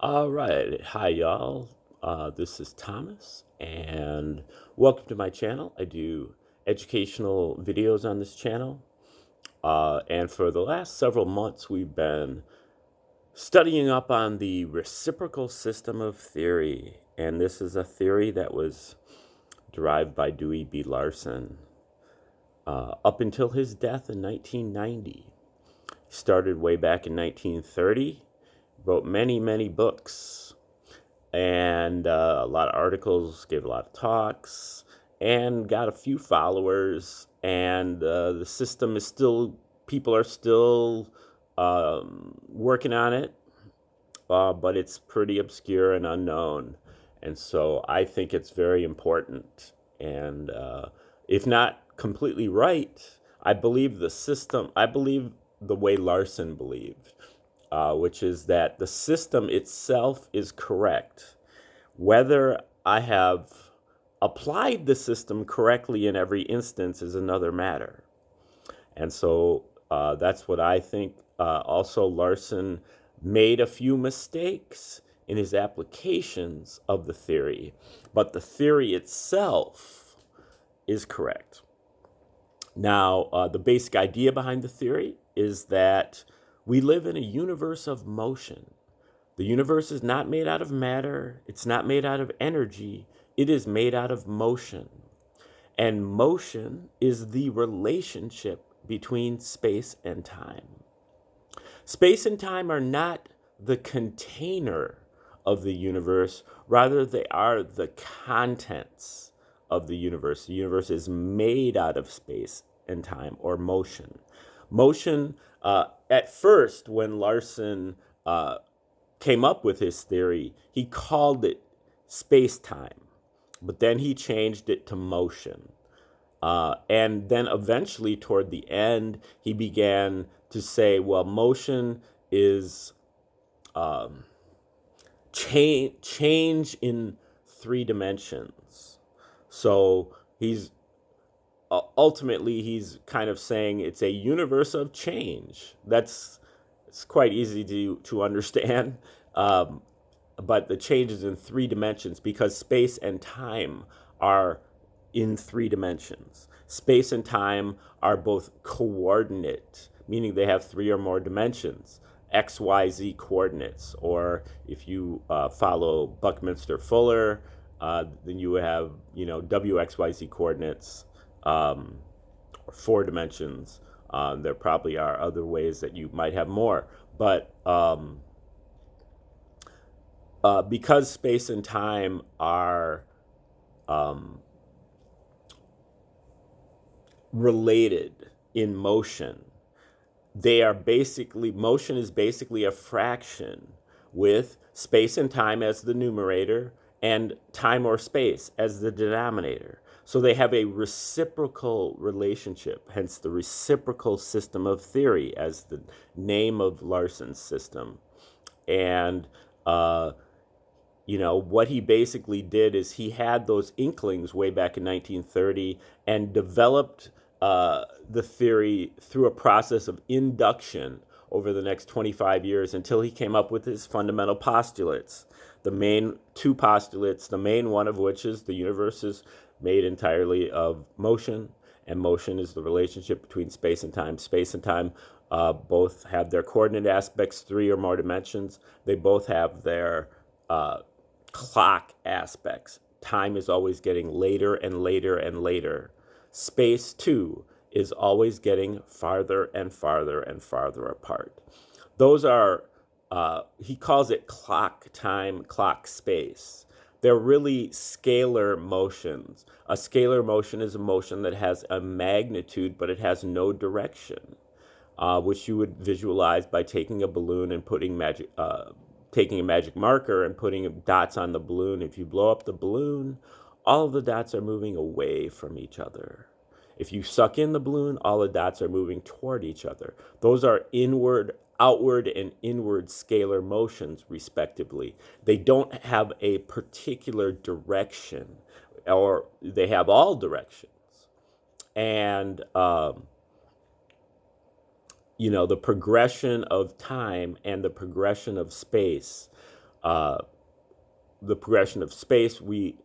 All right. Hi, y'all. This is Thomas, and welcome to my channel. I do educational videos on this channel. And for the last several months, we've been studying up on the reciprocal system of theory. And this is a theory that was derived by Dewey B. Larson up until his death in 1990. He started way back in 1930, wrote many, many books and a lot of articles, gave a lot of talks, and got a few followers. And the system is still, people are still working on it, but it's pretty obscure and unknown. And so I think it's very important. And if not completely right, I believe the system, I believe the way Larson believed, which is that the system itself is correct. Whether I have applied the system correctly in every instance is another matter. And so that's what I think. Also, Larson made a few mistakes in his applications of the theory, but the theory itself is correct. Now, the basic idea behind the theory is that we live in a universe of motion. The universe is not made out of matter, it's not made out of energy, it is made out of motion. And motion is the relationship between space and time. Space and time are not the container of the universe, rather, they are the contents of the universe. The universe is made out of space and time, or motion. Motion, at first, when Larson came up with his theory, he called it space time, but then he changed it to motion. And then eventually, toward the end, he began to say, well, motion is change in three dimensions. So ultimately he's kind of saying it's a universe of change. It's quite easy to understand. But the change is in three dimensions because space and time are in three dimensions. Space and time are both coordinate, meaning they have three or more dimensions. X, Y, Z coordinates, or if you follow Buckminster Fuller, then you have W, X, Y, Z coordinates, or four dimensions. There probably are other ways that you might have more, but because space and time are related in motion, motion is basically a fraction with space and time as the numerator and time or space as the denominator. So they have a reciprocal relationship, hence the reciprocal system of theory as the name of Larson's system. And what he basically did is he had those inklings way back in 1930 and developed the theory through a process of induction over the next 25 years until he came up with his fundamental postulates. The main two postulates, the main one of which is the universe is made entirely of motion, and motion is the relationship between space and time. Space and time both have their coordinate aspects, three or more dimensions. They both have their clock aspects. Time is always getting later and later and later. Space, too, is always getting farther and farther and farther apart. Those are, he calls it clock time, clock space. They're really scalar motions. A scalar motion is a motion that has a magnitude, but it has no direction, which you would visualize by taking a balloon and taking a magic marker and putting dots on the balloon. If you blow up the balloon, all of the dots are moving away from each other. If you suck in the balloon, all the dots are moving toward each other. Those are inward, outward, and inward scalar motions, respectively. They don't have a particular direction, or they have all directions. And the progression of time and the progression of space uh, the progression of space, the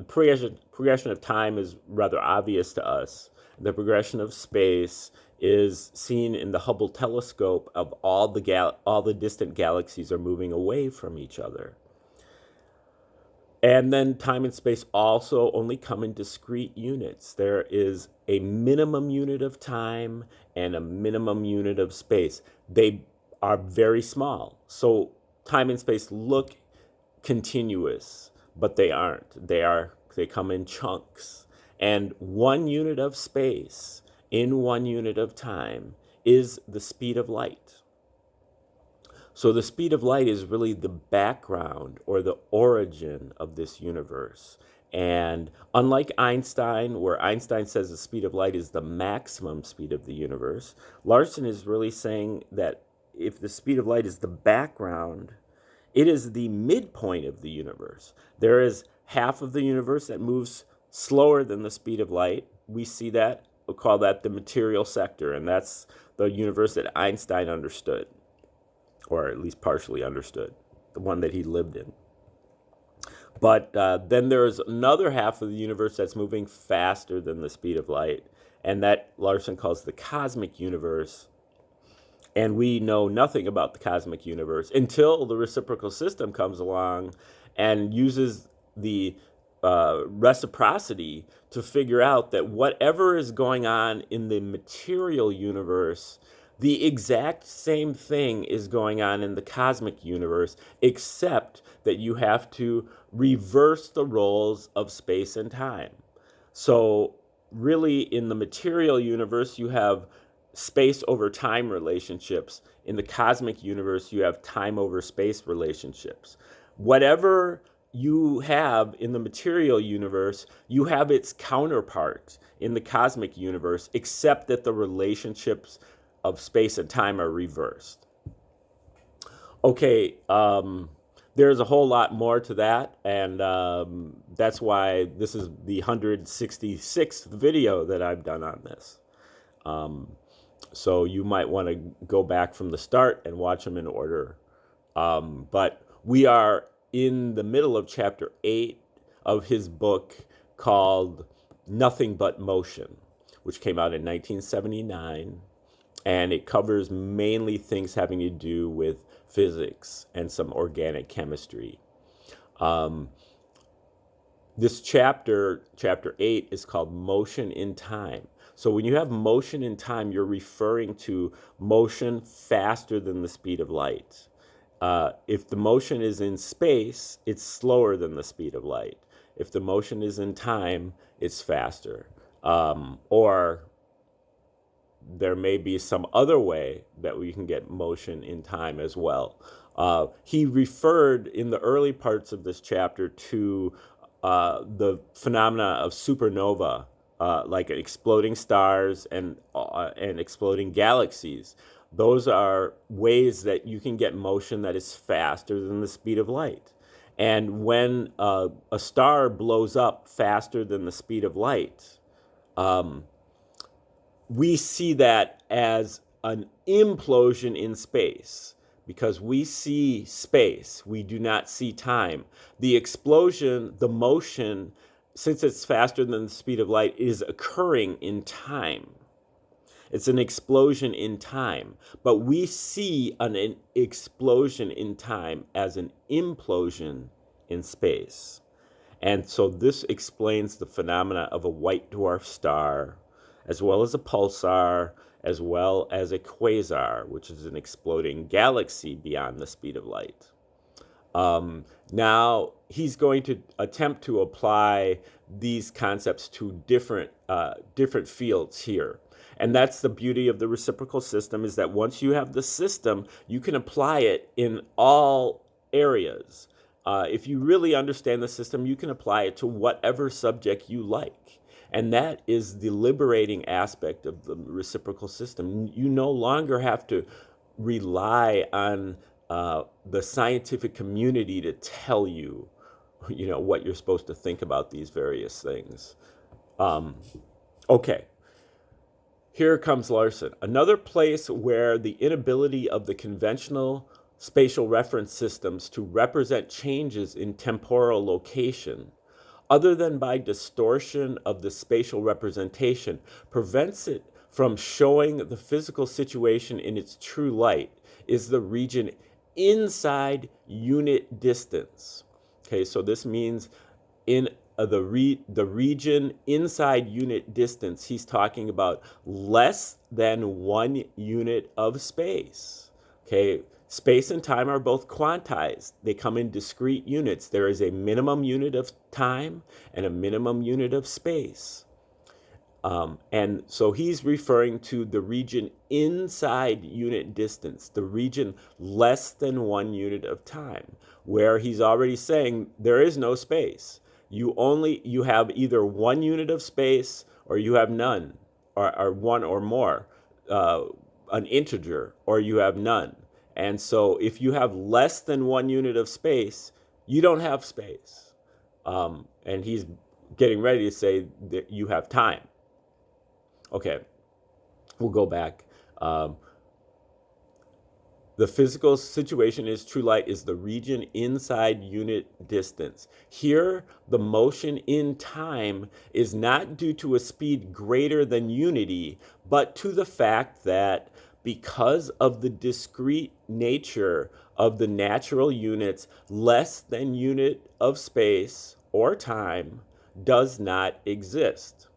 progression of time is rather obvious to us. The progression of space is seen in the Hubble telescope of all the distant galaxies are moving away from each other. And then time and space also only come in discrete units. There is a minimum unit of time and a minimum unit of space. They are very small. So time and space look continuous, but they aren't. They come in chunks. And 1 unit of space in 1 unit of time is the speed of light. So the speed of light is really the background or the origin of this universe. And unlike Einstein, where Einstein says the speed of light is the maximum speed of the universe, Larson is really saying that if the speed of light is the background, it is the midpoint of the universe. There is half of the universe that moves slower than the speed of light. We see that, we'll call that the material sector, and that's the universe that Einstein understood, or at least partially understood, the one that he lived in. But then there's another half of the universe that's moving faster than the speed of light, and that Larson calls the cosmic universe. And we know nothing about the cosmic universe until the reciprocal system comes along and uses the reciprocity to figure out that whatever is going on in the material universe, the exact same thing is going on in the cosmic universe, except that you have to reverse the roles of space and time. So really, in the material universe, you have space over time relationships. In the cosmic universe, you have time over space relationships. Whatever you have in the material universe, you have its counterpart in the cosmic universe, except that the relationships of space and time are reversed. Okay, there's a whole lot more to that, and that's why this is the 166th video that I've done on this. So you might want to go back from the start and watch them in order. But we are in the middle of chapter 8 of his book called Nothing But Motion, which came out in 1979. And it covers mainly things having to do with physics and some organic chemistry. This chapter 8, is called Motion in Time. So when you have motion in time, you're referring to motion faster than the speed of light. If the motion is in space, it's slower than the speed of light. If the motion is in time, it's faster. Or there may be some other way that we can get motion in time as well. He referred in the early parts of this chapter to the phenomena of supernova, like exploding stars and exploding galaxies. Those are ways that you can get motion that is faster than the speed of light. And when a star blows up faster than the speed of light, we see that as an implosion in space, because we see space, we do not see time. The explosion, the motion, since it's faster than the speed of light, is occurring in time. It's an explosion in time, but we see an explosion in time as an implosion in space. And so this explains the phenomena of a white dwarf star, as well as a pulsar, as well as a quasar, which is an exploding galaxy beyond the speed of light. Now, he's going to attempt to apply these concepts to different fields here. And that's the beauty of the reciprocal system, is that once you have the system, you can apply it in all areas. If you really understand the system, you can apply it to whatever subject you like. And that is the liberating aspect of the reciprocal system. You no longer have to rely on the scientific community to tell you, what you're supposed to think about these various things. Okay. Here comes Larson. Another place where the inability of the conventional spatial reference systems to represent changes in temporal location, other than by distortion of the spatial representation, prevents it from showing the physical situation in its true light, is the region inside unit distance. Okay, so this means in the region inside unit distance, he's talking about less than 1 unit of space. Okay, space and time are both quantized. They come in discrete units. There is a minimum unit of time and a minimum unit of space. And so he's referring to the region inside unit distance, the region less than 1 unit of time, where he's already saying there is no space. You have either 1 unit of space or you have none, or one or more, an integer, or you have none. And so if you have less than 1 unit of space, you don't have space. And he's getting ready to say that you have time. Okay, we'll go back. The physical situation is true light is the region inside unit distance. Here, the motion in time is not due to a speed greater than unity, but to the fact that because of the discrete nature of the natural units, less than unit of space or time does not exist.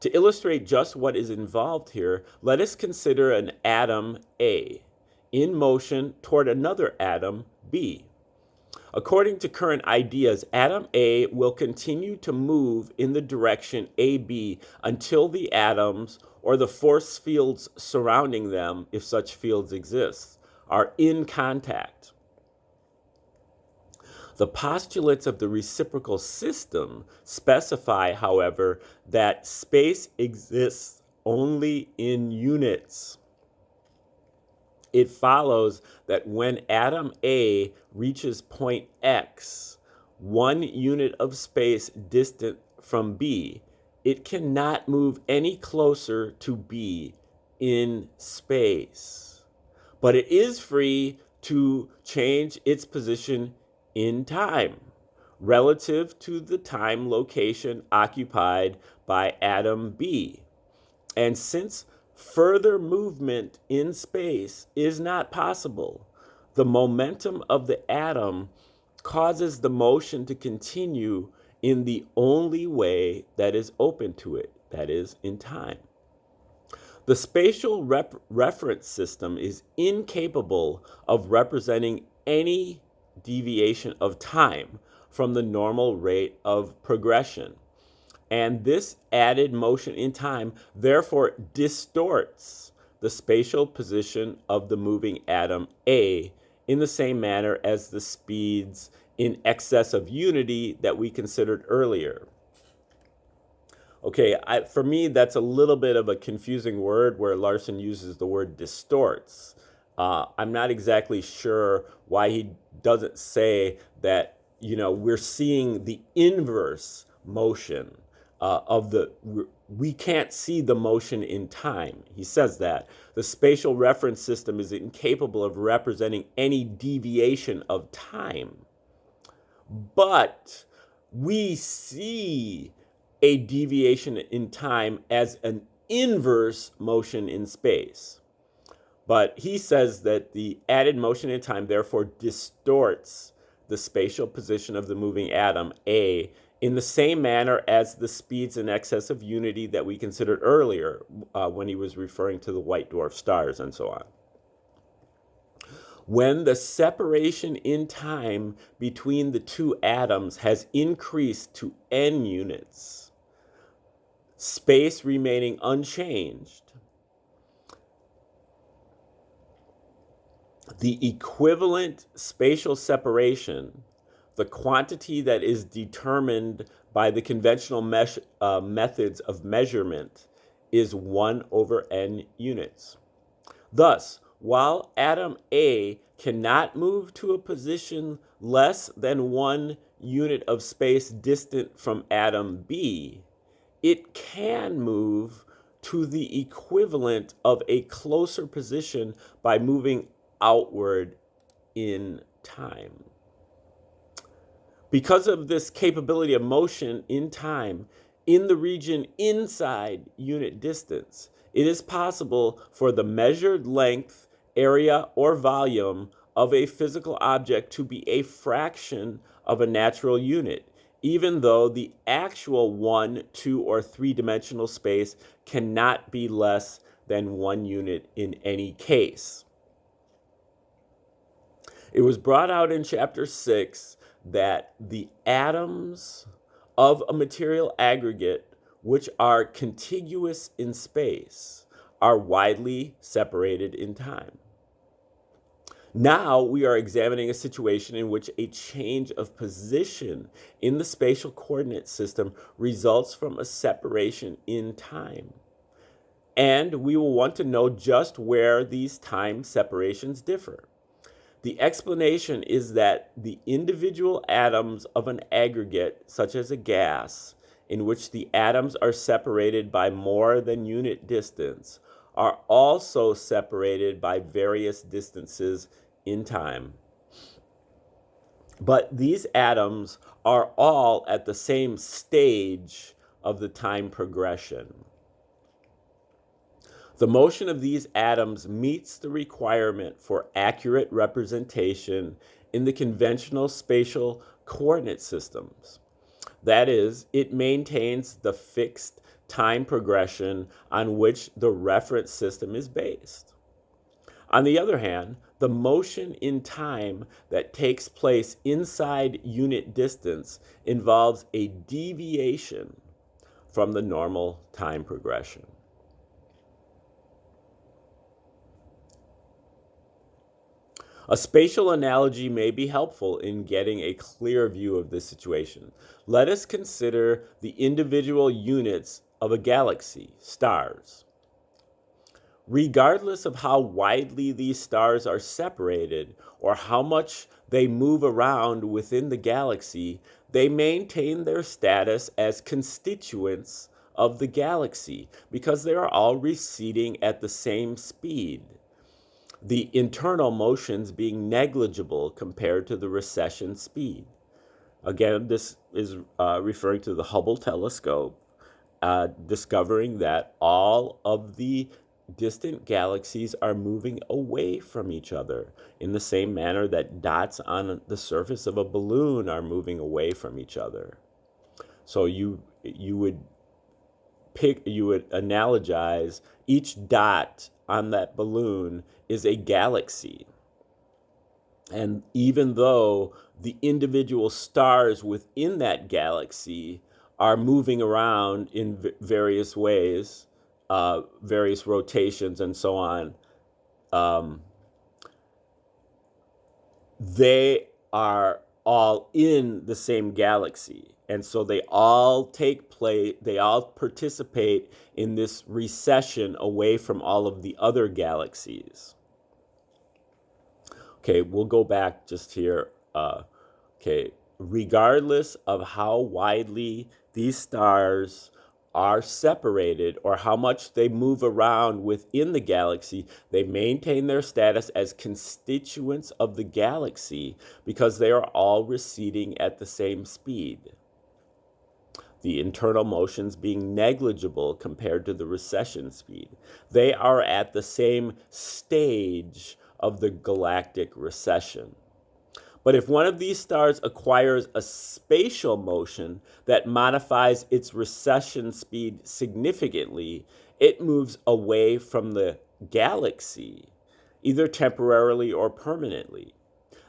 To illustrate just what is involved here, let us consider an atom A in motion toward another atom B. According to current ideas, atom A will continue to move in the direction AB until the atoms, or the force fields surrounding them, if such fields exist, are in contact. The postulates of the reciprocal system specify, however, that space exists only in units. It follows that when atom A reaches point X, 1 unit of space distant from B, it cannot move any closer to B in space. But it is free to change its position in time relative to the time location occupied by atom B. And since further movement in space is not possible, the momentum of the atom causes the motion to continue in the only way that is open to it, that is, in time. The spatial reference system is incapable of representing any deviation of time from the normal rate of progression. And this added motion in time therefore distorts the spatial position of the moving atom A in the same manner as the speeds in excess of unity that we considered earlier. Okay, for me, that's a little bit of a confusing word where Larson uses the word distorts. I'm not exactly sure why he doesn't say that, we're seeing the inverse motion we can't see the motion in time. He says that. The spatial reference system is incapable of representing any deviation of time. But we see a deviation in time as an inverse motion in space. But he says that the added motion in time therefore distorts the spatial position of the moving atom A in the same manner as the speeds in excess of unity that we considered earlier when he was referring to the white dwarf stars and so on. When the separation in time between the two atoms has increased to n units, space remaining unchanged, the equivalent spatial separation, the quantity that is determined by the conventional methods of measurement, is 1 over n units. Thus, while atom A cannot move to a position less than 1 unit of space distant from atom B, it can move to the equivalent of a closer position by moving outward in time. Because of this capability of motion in time in the region inside unit distance, it is possible for the measured length, area, or volume of a physical object to be a fraction of a natural unit, even though the actual 1, 2, or 3-dimensional space cannot be less than 1 unit in any case. It was brought out in chapter 6 that the atoms of a material aggregate, which are contiguous in space, are widely separated in time. Now we are examining a situation in which a change of position in the spatial coordinate system results from a separation in time. And we will want to know just where these time separations differ. The explanation is that the individual atoms of an aggregate, such as a gas, in which the atoms are separated by more than unit distance, are also separated by various distances in time. But these atoms are all at the same stage of the time progression. The motion of these atoms meets the requirement for accurate representation in the conventional spatial coordinate systems. That is, it maintains the fixed time progression on which the reference system is based. On the other hand, the motion in time that takes place inside unit distance involves a deviation from the normal time progression. A spatial analogy may be helpful in getting a clear view of this situation. Let us consider the individual units of a galaxy, stars. Regardless of how widely these stars are separated or how much they move around within the galaxy, they maintain their status as constituents of the galaxy because they are all receding at the same speed, the internal motions being negligible compared to the recession speed. Again, this is referring to the Hubble telescope, discovering that all of the distant galaxies are moving away from each other in the same manner that dots on the surface of a balloon are moving away from each other. So you would analogize each dot on that balloon is a galaxy. And even though the individual stars within that galaxy are moving around in various ways, various rotations and so on, they are all in the same galaxy. And so they all participate in this recession away from all of the other galaxies. Okay, we'll go back just here. Regardless of how widely these stars are separated or how much they move around within the galaxy, they maintain their status as constituents of the galaxy because they are all receding at the same speed, the internal motions being negligible compared to the recession speed. They are at the same stage of the galactic recession. But if one of these stars acquires a spatial motion that modifies its recession speed significantly, it moves away from the galaxy, either temporarily or permanently.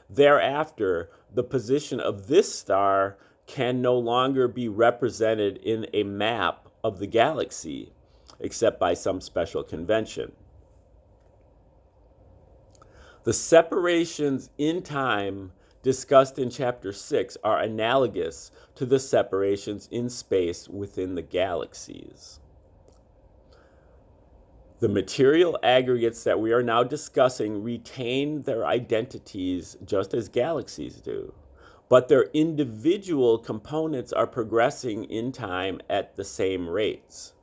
Thereafter, the position of this star can no longer be represented in a map of the galaxy, except by some special convention. The separations in time discussed in chapter 6 are analogous to the separations in space within the galaxies. The material aggregates that we are now discussing retain their identities just as galaxies do, but their individual components are progressing in time at the same rates.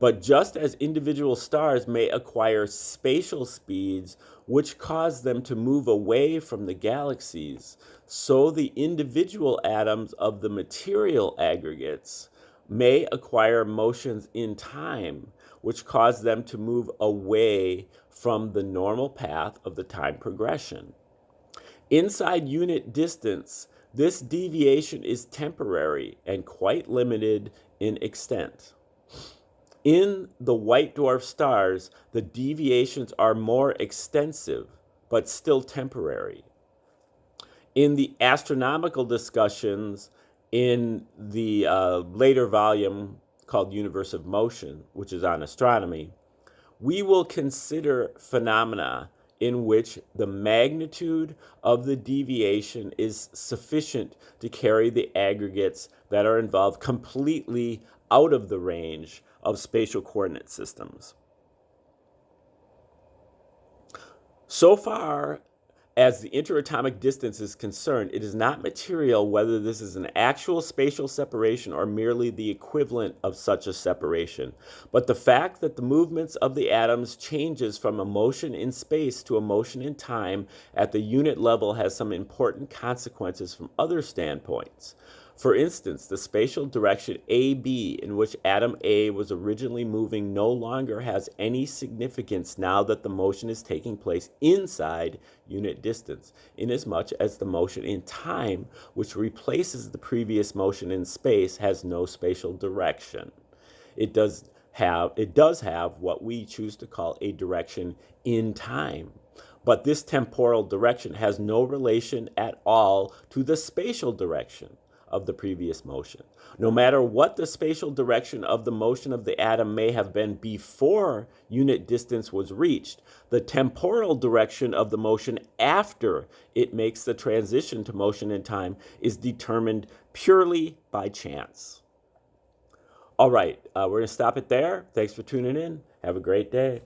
But just as individual stars may acquire spatial speeds which cause them to move away from the galaxies, so the individual atoms of the material aggregates may acquire motions in time which cause them to move away from the normal path of the time progression. Inside unit distance, this deviation is temporary and quite limited in extent. In the white dwarf stars, the deviations are more extensive, but still temporary. In the astronomical discussions in the later volume called Universe of Motion, which is on astronomy, we will consider phenomena in which the magnitude of the deviation is sufficient to carry the aggregates that are involved completely out of the range of spatial coordinate systems. So far as the interatomic distance is concerned, it is not material whether this is an actual spatial separation or merely the equivalent of such a separation. But the fact that the movements of the atoms changes from a motion in space to a motion in time at the unit level has some important consequences from other standpoints. For instance, the spatial direction AB in which atom A was originally moving no longer has any significance now that the motion is taking place inside unit distance, inasmuch as the motion in time, which replaces the previous motion in space, has no spatial direction. It does have what we choose to call a direction in time. But this temporal direction has no relation at all to the spatial direction of the previous motion. No matter what the spatial direction of the motion of the atom may have been before unit distance was reached, the temporal direction of the motion after it makes the transition to motion in time is determined purely by chance. All right, we're going to stop it there. Thanks for tuning in. Have a great day.